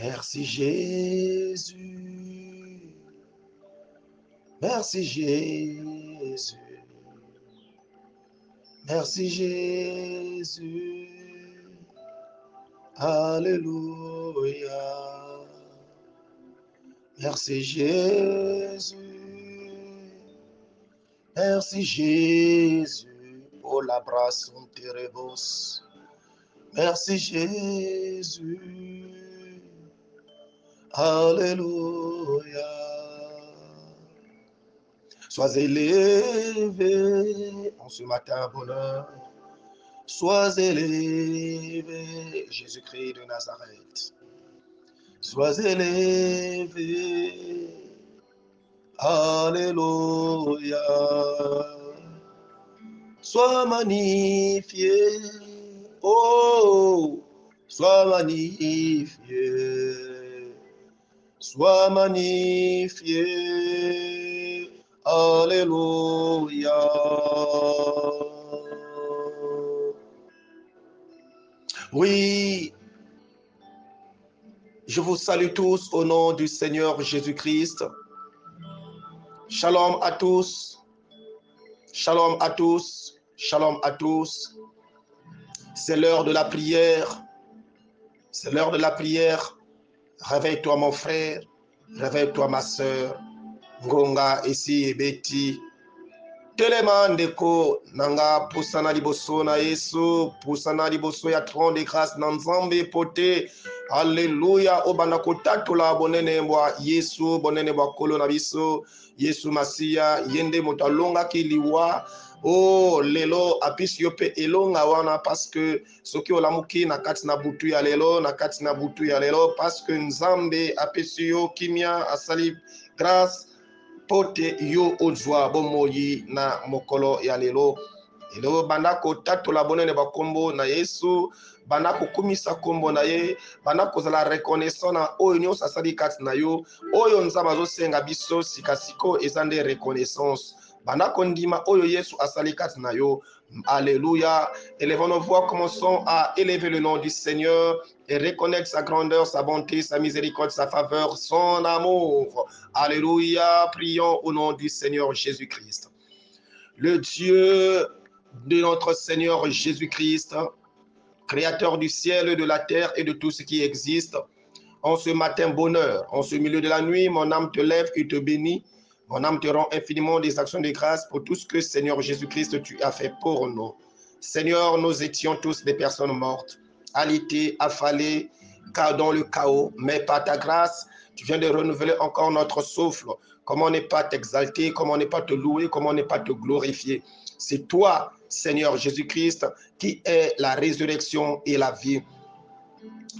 Merci Jésus. Merci Jésus. Merci Jésus. Alléluia. Merci Jésus. Merci Jésus. Oh la brassum terebos. Merci Jésus. Alléluia. Sois élevé en ce matin, bonheur. Sois élevé, Jésus-Christ de Nazareth. Sois élevé. Alléluia. Sois magnifié. Oh, sois magnifié. Sois magnifié. Alléluia. Oui, je vous salue tous au nom du Seigneur Jésus-Christ. Shalom à tous. Shalom à tous. Shalom à tous. C'est l'heure de la prière. C'est l'heure de la prière. Réveille-toi mon frère. Réveille-toi ma soeur. Ngonga ici et Betty. Telema ndeko nanga pusana liboso na Yesu, pusana liboso ya trône de grâce na Nzambe pote. Alléluia. Obanda kotatola bonene mwa Yesu, bonene mwa kolo na biso. Yesu Masia, yende motalonga ki liwa. Oh, lelo apisi yo pe elonga wana parce que soki olamuki na kati na butu ya lelo, na kati na butu ya lelo parce que Nzambe apisi yo kimia asali grâce pote yo ozwa bomoyi na mokolo ya lelo. Lelo banda kotatola bonene bakombo na Yesu, banda kokumisa kombo na ye, banda kozala reconnaissant na oyo nyonso asali kati na yo, oyo Nzambe azosenga biso sikasiko eza nde reconnaissance. Banda kondima oyo Yesu asali kati na yo. Alléluia. Élevons nos voix, commençons à élever le nom du Seigneur et reconnaître sa grandeur, sa bonté, sa miséricorde, sa faveur, son amour. Alléluia. Prions au nom du Seigneur Jésus-Christ. Le Dieu de notre Seigneur Jésus-Christ, créateur du ciel, de la terre et de tout ce qui existe, en ce matin bonheur, en ce milieu de la nuit, mon âme te lève et te bénit. Mon âme te rend infiniment des actions de grâce pour tout ce que, Seigneur Jésus-Christ, tu as fait pour nous. Seigneur, nous étions tous des personnes mortes, alitées, affalées, dans le chaos, mais par ta grâce, tu viens de renouveler encore notre souffle. Comment ne pas t'exalter, comment ne pas te louer, comment ne pas te glorifier. C'est toi, Seigneur Jésus-Christ, qui est la résurrection et la vie.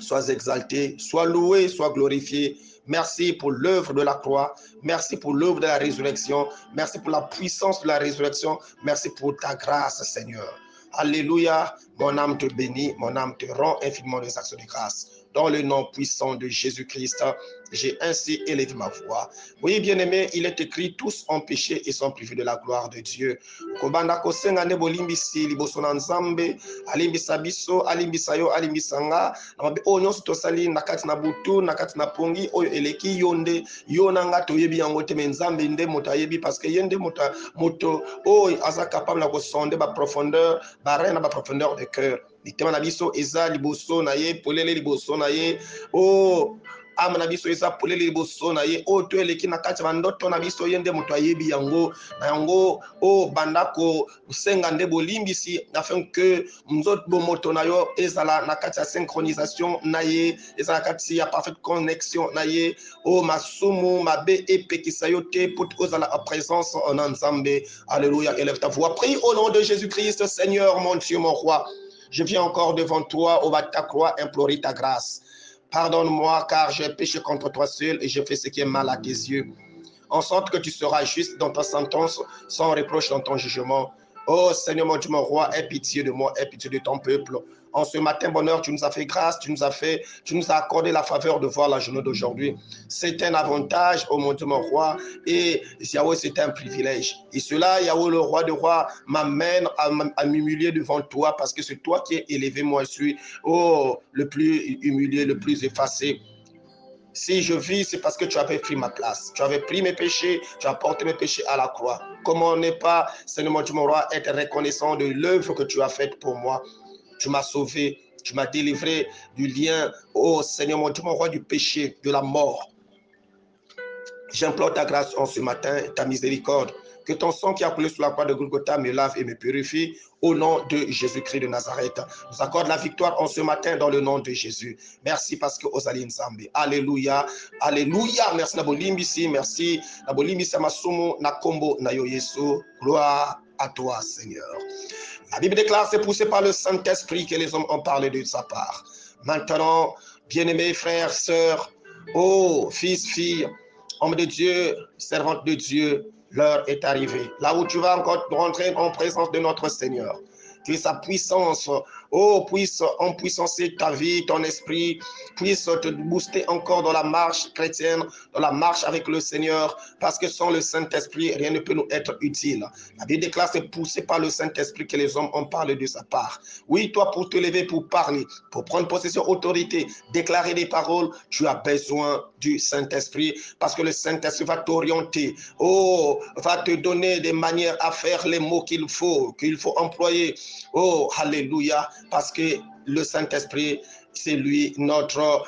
Sois exalté, sois loué, sois glorifié. Merci pour l'œuvre de la croix. Merci pour l'œuvre de la résurrection. Merci pour la puissance de la résurrection. Merci pour ta grâce, Seigneur. Alléluia. Mon âme te bénit, mon âme te rend infiniment des actions de grâce. Dans le nom puissant de Jésus-Christ, j'ai ainsi élevé ma voix. Oui, bien-aimés, il est écrit, tous ont péché et sont privés de la gloire de Dieu. Kobanda kosenga ne bolimbisi liboso na Nzambe, alimbisa biso, alimbisa yo, alimbisanga. Amabe o nyonso tosali na kati na butu, na kati na pongi, oyo eleki yonde, yonanga toyebi yango te, mais Nzambe nde moto ayebi parce que yende moto oyo aza capable na kosonde ba profondeur, ba reina ba profondeur de cœur. Litema na biso eza liboso na ye, polele liboso na ye. Oh, ama na biso eza polele liboso na ye. Oh, to eleki na kati bandoto na biso yende moto ayebi yango. Na yango oh bandako usenga nde bolimbisi afin que nzoto bomoto na yo ezala na kati ya synchronisation na ye, ezala kati ya parfaite connexion na ye. Oh, masumu mabe epekisa yo te pour ozala en présence en Nzambe. Alléluia. Élève ta voix. Prie au nom de Jésus-Christ, Seigneur, mon Dieu, mon roi. Je viens encore devant toi, au bas de ta croix, implorer ta grâce. Pardonne-moi, car j'ai péché contre toi seul et j'ai fait ce qui est mal à tes yeux. En sorte que tu seras juste dans ta sentence, sans reproche dans ton jugement. Oh Seigneur mon Dieu, mon roi, aie pitié de moi, aie pitié de ton peuple. En ce matin, bonheur, tu nous as fait grâce, tu nous as accordé la faveur de voir la journée d'aujourd'hui. C'est un avantage, oh mon Dieu, mon roi, et Yahweh, c'est un privilège. Et cela, Yahweh, le roi de rois, m'amène à m'humilier devant toi, parce que c'est toi qui es élevé, moi je suis, oh, le plus humilié, le plus effacé. Si je vis, c'est parce que tu avais pris ma place. Tu avais pris mes péchés, tu as porté mes péchés à la croix. Comment ne pas, Seigneur mon roi, être reconnaissant de l'œuvre que tu as faite pour moi. Tu m'as sauvé, tu m'as délivré du lien, oh Seigneur mon roi, du péché, de la mort. J'implore ta grâce en ce matin, ta miséricorde. Que ton sang qui a coulé sur la croix de Golgotha me lave et me purifie au nom de Jésus-Christ de Nazareth. Nous accorde la victoire en ce matin dans le nom de Jésus. Merci parce que Ozali Nzambe. Alléluia. Alléluia. Merci Nabolimbisi. Merci Nabolimbisi Masumu Nakombo Nayo Yesu. Gloire à toi, Seigneur. La Bible déclare, c'est poussé par le Saint-Esprit que les hommes ont parlé de sa part. Maintenant, bien-aimés frères, sœurs, oh, fils, filles, hommes de Dieu, servantes de Dieu, l'heure est arrivée. Là où tu vas encore rentrer en présence de notre Seigneur, que sa puissance, oh, puisse empuissancer ta vie, ton esprit, puisse te booster encore dans la marche chrétienne, dans la marche avec le Seigneur, parce que sans le Saint-Esprit, rien ne peut nous être utile. La Bible déclare, c'est poussé par le Saint-Esprit que les hommes ont parlé de sa part. Oui, toi, pour te lever, pour parler, pour prendre possession, autorité, déclarer des paroles, tu as besoin du Saint-Esprit, parce que le Saint-Esprit va t'orienter, oh, va te donner des manières à faire les mots qu'il faut employer. Oh, alléluia, parce que le Saint-Esprit, c'est lui notre,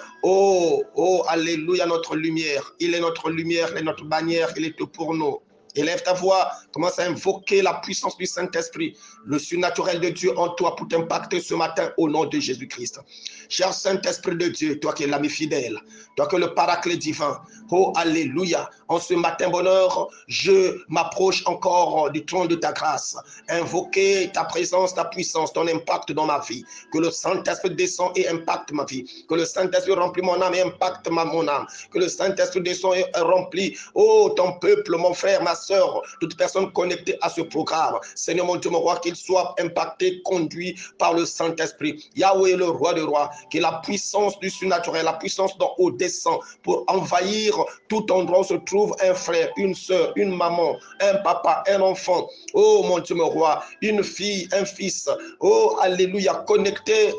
alléluia, notre lumière. Il est notre lumière, il est notre bannière, il est tout pour nous. Élève ta voix, commence à invoquer la puissance du Saint-Esprit, le surnaturel de Dieu en toi pour t'impacter ce matin au nom de Jésus-Christ. Cher Saint-Esprit de Dieu, toi qui es l'ami fidèle, toi qui es le paraclet divin, oh alléluia, en ce matin bonheur, je m'approche encore du trône de ta grâce, invoquer ta présence, ta puissance, ton impact dans ma vie, que le Saint-Esprit descend et impacte ma vie, que le Saint-Esprit remplit mon âme et impacte mon âme, que le Saint-Esprit descend et remplit, oh ton peuple, mon frère, ma soeur, toute personne connectée à ce programme. Seigneur mon Dieu, mon roi, qu'il soit impacté, conduit par le Saint-Esprit. Yahweh, le roi des rois, que la puissance du surnaturel, la puissance d'en haut descend pour envahir tout endroit où se trouve un frère, une soeur, une maman, un papa, un enfant. Oh mon Dieu, mon roi, une fille, un fils. Oh, alléluia, connecté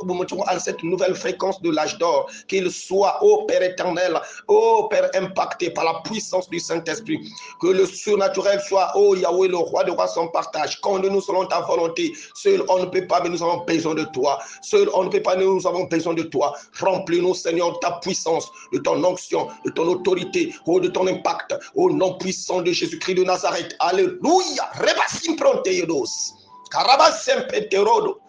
à cette nouvelle fréquence de l'âge d'or. Qu'il soit, oh Père éternel, oh Père impacté par la puissance du Saint-Esprit. Que le surnaturel soit, oh Yahweh, le roi de rois, son partage. Quand nous selon ta volonté, seul on ne peut pas, mais nous avons besoin de toi. Seul on ne peut pas, mais nous avons besoin de toi. Remplis-nous, Seigneur, de ta puissance, de ton onction, de ton autorité, oh, de ton impact, au nom puissant de Jésus-Christ de Nazareth. Alléluia. Rebasim pronteiodos. Karabasem peterodo.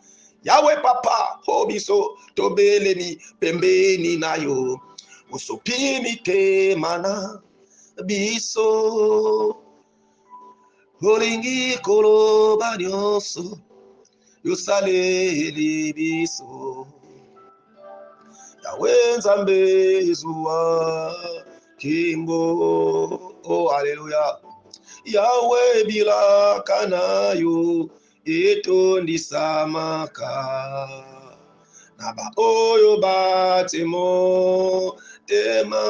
Yahweh papa, hobiso, tobeleni, pembeni nayo. Usopimi te mana. Biso Holingi kolo banyoso Yusaleli biso Yahweh Nzambe zuwa Kimbo. Oh hallelujah. Yahweh bila kanayo etondisamaka Naba oyo batemo tema.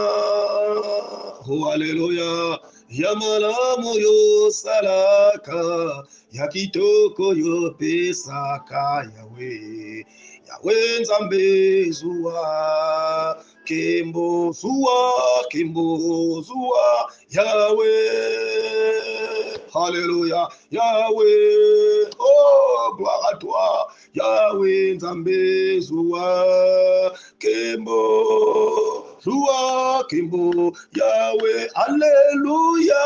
Oh hallelujah. Yamalamu yo salaka yakitoko yo pesaka Yahweh. Yahweh Nzambe zuwa Kimbo zuwa Yahweh. Hallelujah. Yahweh. Oh, gloire à toi. Yahweh Nzambe zuwa Kimbo. Yahweh, alléluia,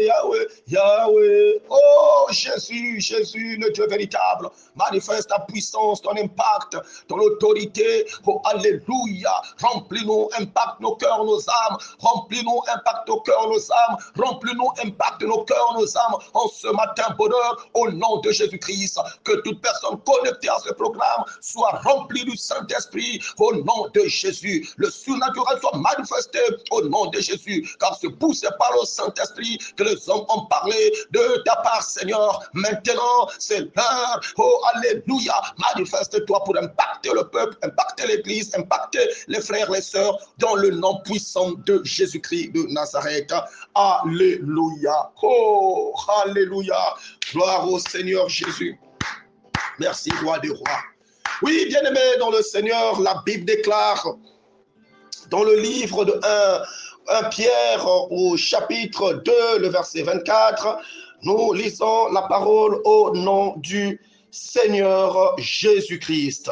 Yahweh, Yahweh, oh Jésus, le Dieu véritable, manifeste ta puissance, ton impact, ton autorité, oh alléluia, remplis-nous, impacte nos cœurs, nos âmes, remplis-nous, impacte nos cœurs, nos âmes, remplis-nous, impacte nos cœurs, nos âmes, en ce matin, bonheur, au nom de Jésus-Christ, que toute personne connectée à ce programme soit remplie du Saint-Esprit, au nom de Jésus, le surnaturel soit manifesté au nom de Jésus, car c'est poussé par le Saint-Esprit que les hommes ont parlé de ta part, Seigneur. Maintenant, c'est l'heure. Oh, alléluia. Manifeste-toi pour impacter le peuple, impacter l'église, impacter les frères, les sœurs, dans le nom puissant de Jésus-Christ de Nazareth. Alléluia. Oh, alléluia. Gloire au Seigneur Jésus. Merci, roi des rois. Oui, bien-aimés dans le Seigneur, la Bible déclare Dans le livre de 1 Pierre au chapitre 2, le verset 24, nous lisons la parole au nom du Seigneur Jésus-Christ.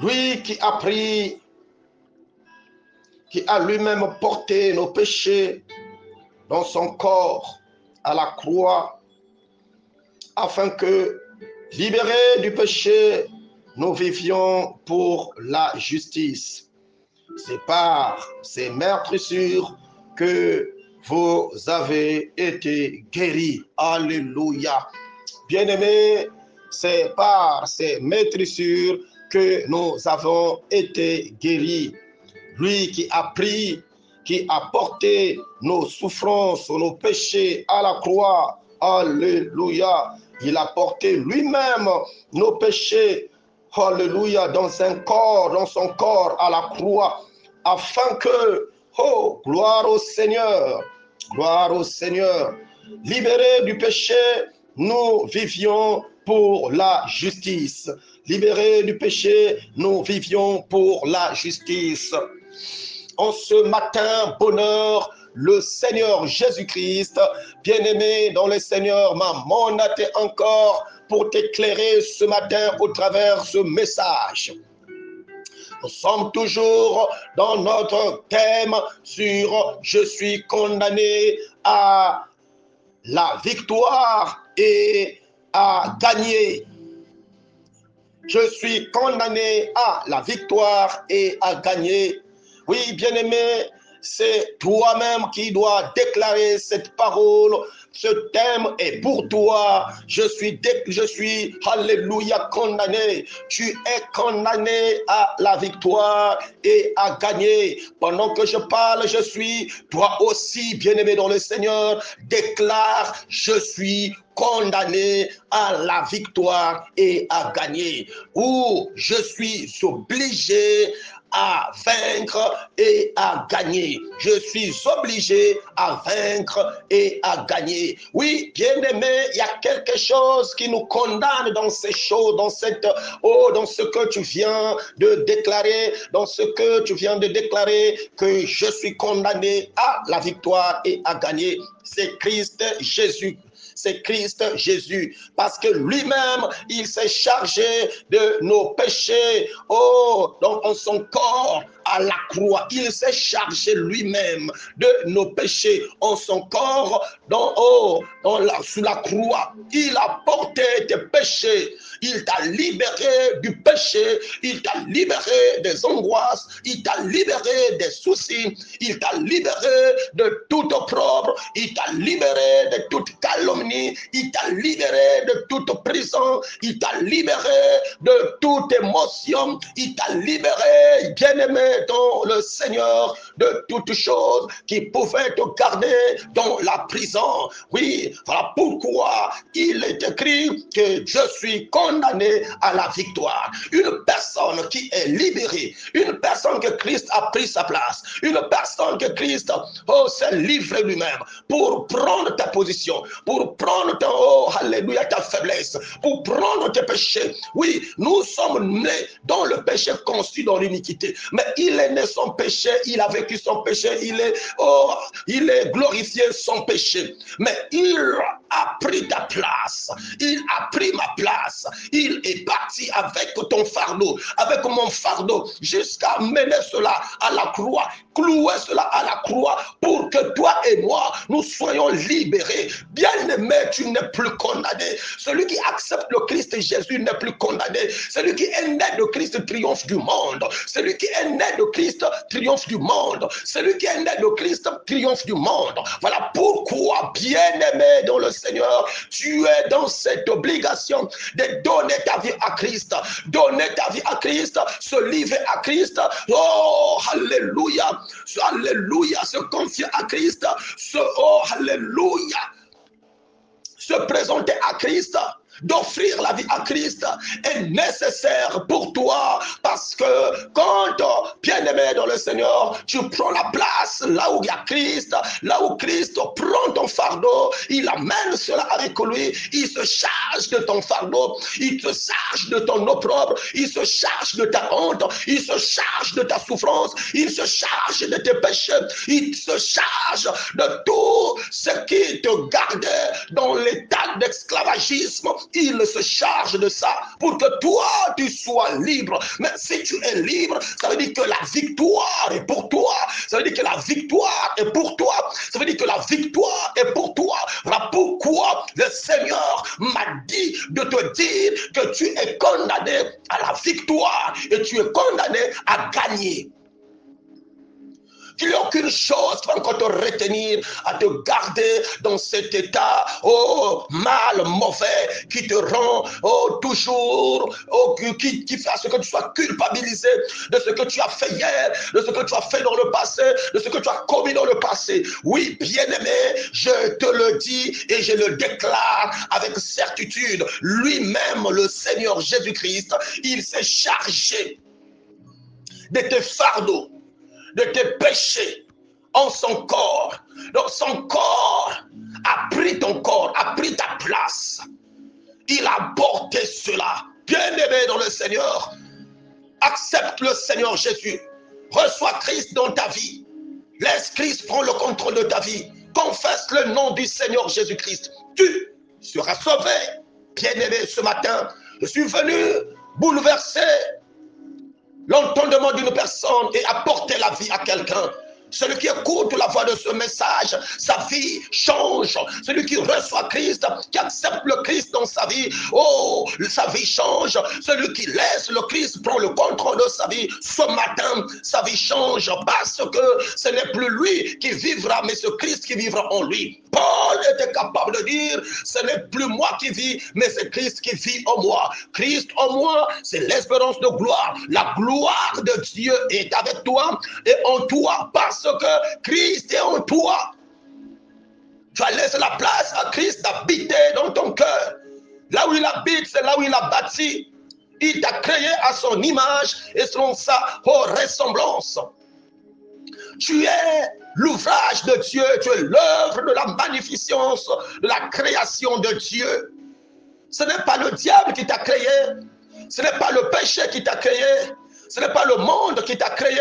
Lui qui a pris, qui a lui-même porté nos péchés dans son corps à la croix, afin que, libérés du péché, nous vivions pour la justice. C'est par ces meurtrissures que vous avez été guéris. Alléluia. Bien-aimés, c'est par ces meurtrissures que nous avons été guéris. Lui qui a pris, qui a porté nos souffrances, nos péchés à la croix. Alléluia. Il a porté lui-même nos péchés. Alléluia. Dans son corps à la croix. Afin que, oh, gloire au Seigneur. Gloire au Seigneur. Libérés du péché, nous vivions pour la justice. Libérés du péché, nous vivions pour la justice. En ce matin, bonheur, le Seigneur Jésus-Christ, bien-aimé dans le Seigneur, m'a mandaté encore pour t'éclairer ce matin au travers ce message. Nous sommes toujours dans notre thème sur « Je suis condamné à la victoire et à gagner ». Je suis condamné à la victoire et à gagner. Oui, bien-aimé, c'est toi-même qui dois déclarer cette parole. Ce thème est pour toi. Je suis, alléluia, condamné. Tu es condamné à la victoire et à gagner. Pendant que je parle, je suis, toi aussi, bien-aimé dans le Seigneur, déclare, je suis condamné à la victoire et à gagner. Ou je suis obligé à vaincre et à gagner. Je suis obligé à vaincre et à gagner. Oui, bien-aimé, il y a quelque chose qui nous condamne dans ces choses, dans ce que tu viens de déclarer, dans ce que tu viens de déclarer, que je suis condamné à la victoire et à gagner. C'est Christ Jésus. C'est Christ Jésus, parce que lui-même, il s'est chargé de nos péchés, dans son corps à la croix. Il s'est chargé lui-même de nos péchés en son corps, sous la croix. Il a porté tes péchés. Il t'a libéré du péché. Il t'a libéré des angoisses. Il t'a libéré des soucis. Il t'a libéré de tout opprobre. Il t'a libéré de toute calomnie. Il t'a libéré de toute prison. Il t'a libéré de toute émotion. Il t'a libéré, bien-aimé, dans le Seigneur, de toutes choses qui pouvaient te garder dans la prison. Oui, voilà pourquoi il est écrit que je suis condamné à la victoire. Une personne qui est libérée, une personne que Christ a pris sa place, une personne que Christ s'est livré lui-même pour prendre ta position, pour prendre alléluia, ta faiblesse, pour prendre tes péchés. Oui, nous sommes nés dans le péché, conçus dans l'iniquité, mais il est né sans péché, il a vécu son péché, il est glorifié sans péché, mais il a pris ta place, il a pris ma place, il est parti avec ton fardeau, avec mon fardeau, jusqu'à mener cela à la croix, clouer cela à la croix, pour que toi et moi, nous soyons libérés. Bien-aimé, tu n'es plus condamné. Celui qui accepte le Christ Jésus n'est plus condamné. Celui qui est né de Christ triomphe du monde. Celui qui est né de Christ triomphe du monde. Celui qui est né de Christ triomphe du monde. Voilà pourquoi, bien-aimé dans le Seigneur, tu es dans cette obligation de donner ta vie à Christ. Donner ta vie à Christ, se livrer à Christ. Oh, alléluia. Alléluia, se confier à Christ. Alléluia. Se présenter à Christ. d'offrir la vie à Christ est nécessaire pour toi, parce que quand, bien-aimé dans le Seigneur, tu prends la place là où il y a Christ, là où Christ prend ton fardeau, il amène cela avec lui, il se charge de ton fardeau, il se charge de ton opprobre, il se charge de ta honte, il se charge de ta souffrance, il se charge de tes péchés, il se charge de tout ce qui te gardait dans l'état d'esclavagisme. Il se charge de ça pour que toi tu sois libre. Mais si tu es libre, ça veut dire que la victoire est pour toi. Ça veut dire que la victoire est pour toi. Ça veut dire que la victoire est pour toi. Voilà pourquoi le Seigneur m'a dit de te dire que tu es condamné à la victoire et tu es condamné à gagner. Qu'il n'y a aucune chose qui va encore te retenir, à te garder dans cet état, mal, mauvais, qui te rend, toujours, qui fait à ce que tu sois culpabilisé de ce que tu as fait hier, de ce que tu as fait dans le passé, de ce que tu as commis dans le passé. Oui, bien-aimé, je te le dis et je le déclare avec certitude. Lui-même, le Seigneur Jésus-Christ, il s'est chargé de tes fardeaux, de tes péchés en son corps. Donc son corps a pris ton corps, a pris ta place. Il a porté cela. Bien-aimé dans le Seigneur, accepte le Seigneur Jésus. Reçois Christ dans ta vie. Laisse Christ prendre le contrôle de ta vie. Confesse le nom du Seigneur Jésus-Christ. Tu seras sauvé. Bien-aimé, ce matin, je suis venu bouleverser l'entendement d'une personne et apporter la vie à quelqu'un. Celui qui écoute la voix de ce message, sa vie change. Celui qui reçoit Christ, qui accepte le Christ dans sa vie, sa vie change. Celui qui laisse le Christ prendre le contrôle de sa vie, ce matin, sa vie change, parce que ce n'est plus lui qui vivra, mais ce Christ qui vivra en lui. Paul était capable de dire, ce n'est plus moi qui vis, mais c'est Christ qui vit en moi. Christ en moi, c'est l'espérance de gloire. La gloire de Dieu est avec toi et en toi, parce que Christ est en toi. Tu as laissé la place à Christ d'habiter dans ton cœur. Là où il habite, c'est là où il a bâti. Il t'a créé à son image et selon sa ressemblance. Tu es l'ouvrage de Dieu, tu es l'œuvre de la magnificence de la création de Dieu. Ce n'est pas le diable qui t'a créé, ce n'est pas le péché qui t'a créé, ce n'est pas le monde qui t'a créé,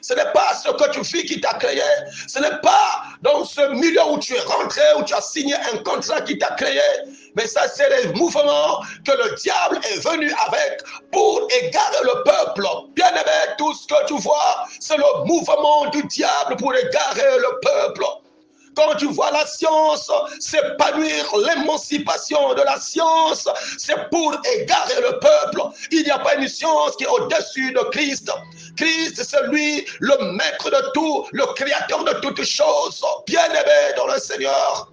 ce n'est pas ce que tu vis qui t'a créé, ce n'est pas dans ce milieu où tu es rentré, où tu as signé un contrat qui t'a créé, mais ça c'est les mouvements que le diable est venu avec pour égarer le peuple. Bien-aimé, tout ce que tu vois, c'est le mouvement du diable pour égarer le peuple. Quand tu vois la science s'épanouir, l'émancipation de la science, c'est pour égarer le peuple. Il n'y a pas une science qui est au-dessus de Christ. Christ, c'est lui, le maître de tout, le créateur de toutes choses. Bien-aimé dans le Seigneur.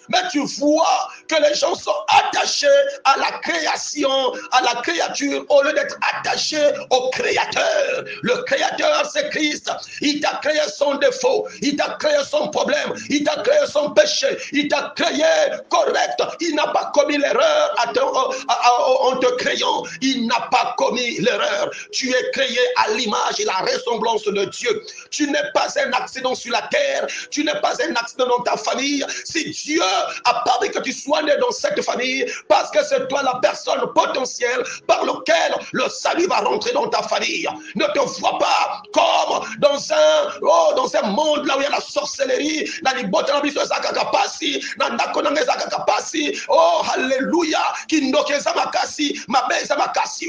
Mais tu vois que les gens sont attachés à la création, à la créature, au lieu d'être attachés au Créateur. Le Créateur, c'est Christ. Il t'a créé son défaut, il t'a créé son problème, il t'a créé son péché, il t'a créé correct. Il n'a pas commis l'erreur en te créant. Il n'a pas commis l'erreur. Tu es créé à l'image et la ressemblance de Dieu. Tu n'es pas un accident sur la terre. Tu n'es pas un accident dans ta famille. Si Dieu a parlé que tu sois né dans cette famille, parce que c'est toi la personne potentielle par laquelle le salut va rentrer dans ta famille. Ne te vois pas comme dans un monde là où il y a la sorcellerie, oh alléluia,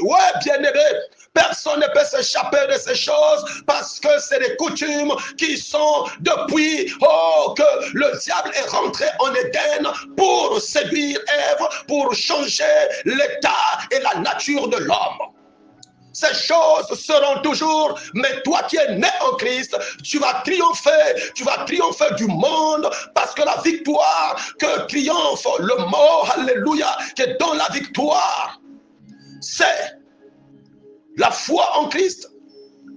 ouais, bien-aimé, personne ne peut s'échapper de ces choses parce que c'est des coutumes qui sont depuis que le diable est rentré en Éden pour séduire Ève, pour changer l'état et la nature de l'homme. Ces choses seront toujours, mais toi qui es né en Christ, tu vas triompher du monde, parce que la victoire que triomphe le mot, alléluia, qui est dans la victoire, c'est la foi en Christ.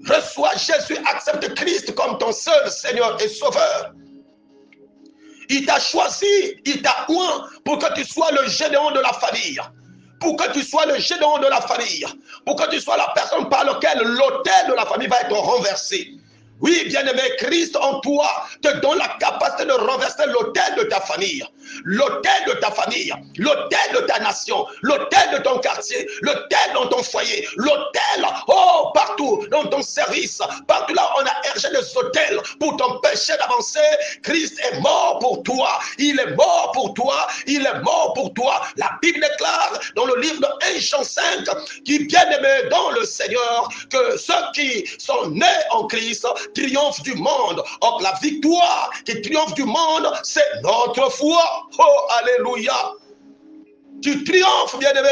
Reçois Jésus, accepte Christ comme ton seul Seigneur et Sauveur. Il t'a choisi, il t'a oint pour que tu sois le gédéon de la famille. Pour que tu sois le gédéon de la famille. Pour que tu sois la personne par laquelle l'autel de la famille va être renversé. Oui, bien-aimé, Christ en toi te donne la capacité de renverser l'autel de ta famille, l'autel de ta famille, l'autel de ta nation, l'autel de ton quartier, l'autel dans ton foyer, l'autel, oh, partout dans ton service, partout là on a érigé des autels pour t'empêcher d'avancer. Christ est mort pour toi, il est mort pour toi, il est mort pour toi. La Bible déclare dans le livre de 1 Jean 5, qui bien-aimé dans le Seigneur, que ceux qui sont nés en Christ triomphe du monde. Or, la victoire qui triomphe du monde, c'est notre foi. Oh, alléluia. Tu triomphes, bien-aimé.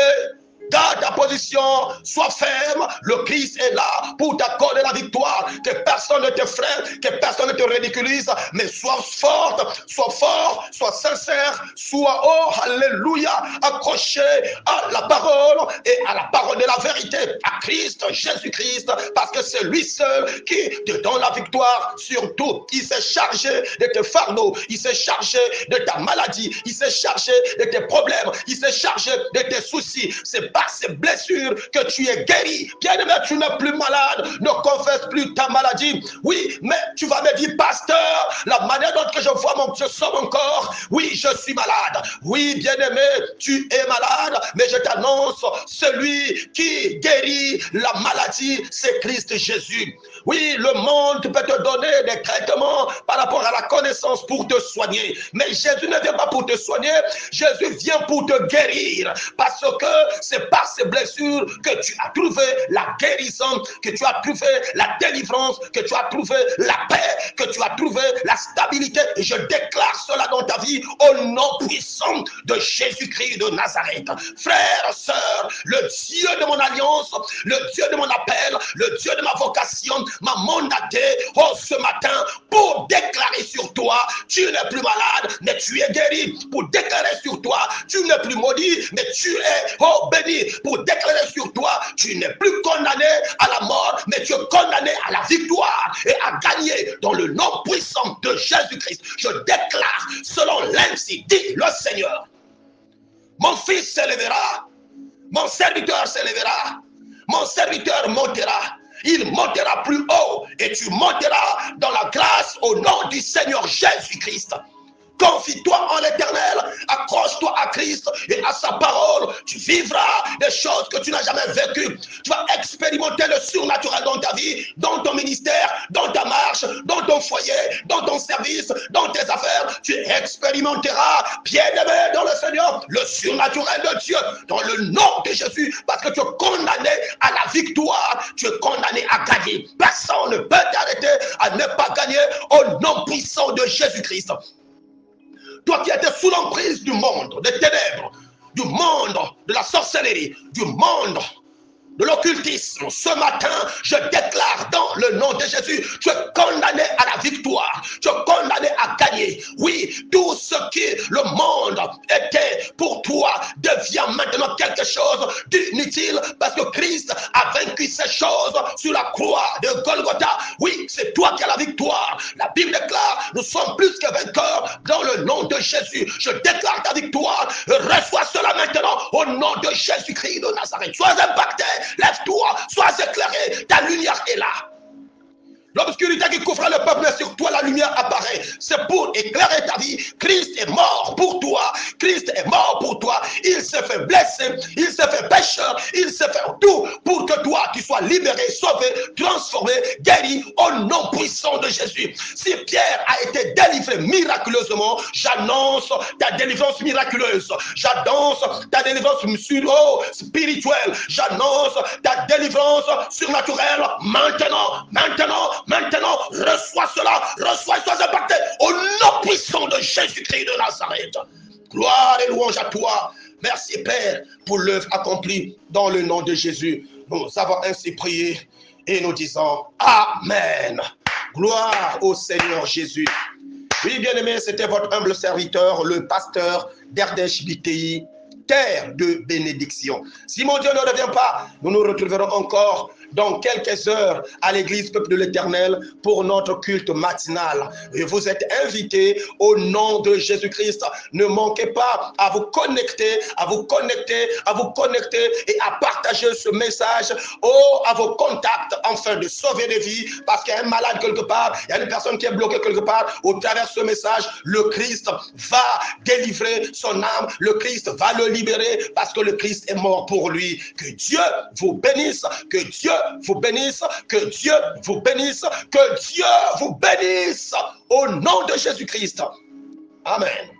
Garde ta position, sois ferme, le Christ est là pour t'accorder la victoire. Que personne ne te freine, que personne ne te ridiculise, mais sois forte, sois fort, sois sincère, sois, oh, alléluia, accroché à la parole et à la parole de la vérité, à Christ, Jésus-Christ, parce que c'est lui seul qui te donne la victoire sur tout. Il s'est chargé de tes fardeaux, il s'est chargé de ta maladie, il s'est chargé de tes problèmes, il s'est chargé de tes soucis. C'est par ces blessures que tu es guéri. Bien-aimé, tu n'es plus malade. Ne confesse plus ta maladie. Oui, mais tu vas me dire, pasteur, la manière dont je vois je sens mon corps, oui, je suis malade. Oui, bien-aimé, tu es malade, mais je t'annonce, celui qui guérit la maladie, c'est Christ Jésus. Oui, le monde peut te donner des traitements par rapport à la connaissance pour te soigner. Mais Jésus ne vient pas pour te soigner. Jésus vient pour te guérir. Parce que c'est par ces blessures que tu as trouvé la guérison, que tu as trouvé la délivrance, que tu as trouvé la paix, que tu as trouvé la stabilité. Et je déclare cela dans ta vie au nom puissant de Jésus-Christ de Nazareth. Frères, sœurs, le Dieu de mon alliance, le Dieu de mon appel, le Dieu de ma vocation, m'a mandaté ce matin pour déclarer sur toi, tu n'es plus malade, mais tu es guéri. Pour déclarer sur toi, tu n'es plus maudit, mais tu es béni. Pour déclarer sur toi, tu n'es plus condamné à la mort, mais tu es condamné à la victoire et à gagner dans le nom puissant de Jésus-Christ. Je déclare, selon l'ainsi dit le Seigneur, mon fils s'élèvera, mon serviteur s'élèvera, mon serviteur montera. Il montera plus haut et tu monteras dans la grâce au nom du Seigneur Jésus-Christ. Confie-toi en l'Éternel, accroche-toi à Christ et à sa parole. Tu vivras des choses que tu n'as jamais vécues. Tu vas expérimenter le surnaturel dans ta vie, dans ton ministère, dans ta marche, dans ton foyer, dans ton service, dans tes affaires. Tu expérimenteras, bien-aimé dans le Seigneur, le surnaturel de Dieu dans le nom de Jésus, parce que tu es condamné à la victoire, tu es condamné à gagner. Personne ne peut t'arrêter à ne pas gagner au nom puissant de Jésus-Christ. Toi qui étais sous l'emprise du monde, des ténèbres, du monde de la sorcellerie, du monde de l'occultisme, ce matin, je déclare dans le nom de Jésus, tu es condamné à la victoire, tu es condamné à gagner. Oui, tout ce qui le monde était pour toi devient maintenant quelque chose d'inutile parce que Christ a vaincu ces choses sur la croix de Golgotha. Oui, c'est toi qui as la victoire. La Bible déclare, nous sommes plus que vainqueurs dans le nom de Jésus. Je déclare ta victoire, reçois cela maintenant au nom de Jésus-Christ de Nazareth. Sois impacté. Lève-toi, sois éclairé, ta lumière est là. L'obscurité qui couvre le peuple, sur toi la lumière apparaît. C'est pour éclairer ta vie. Christ est mort pour toi. Christ est mort pour toi. Il s'est fait blesser, il s'est fait pécheur, il s'est fait tout pour que toi tu sois libéré, sauvé, transformé, guéri au nom puissant de Jésus. Si Pierre a été délivré miraculeusement, j'annonce ta délivrance miraculeuse. J'annonce ta délivrance spirituelle. J'annonce ta délivrance surnaturelle maintenant, reçois cela, reçois, sois impacté au nom puissant de Jésus-Christ de Nazareth. Gloire et louange à toi. Merci Père pour l'œuvre accomplie dans le nom de Jésus. Nous avons ainsi prié et nous disons Amen. Gloire au Seigneur Jésus. Oui, bien-aimés, c'était votre humble serviteur, le pasteur d'Ardèche BTI, terre de bénédiction. Si mon Dieu ne revient pas, nous nous retrouverons encore dans quelques heures à l'église Peuple de l'Éternel pour notre culte matinal. Et vous êtes invités au nom de Jésus-Christ. Ne manquez pas à vous connecter, à vous connecter, à vous connecter et à partager ce message à vos contacts afin de sauver des vies, parce qu'il y a un malade quelque part, il y a une personne qui est bloquée quelque part. Au travers de ce message, le Christ va délivrer son âme, le Christ va le libérer parce que le Christ est mort pour lui. Que Dieu vous bénisse, que Dieu vous bénisse, que Dieu vous bénisse, que Dieu vous bénisse au nom de Jésus-Christ. Amen.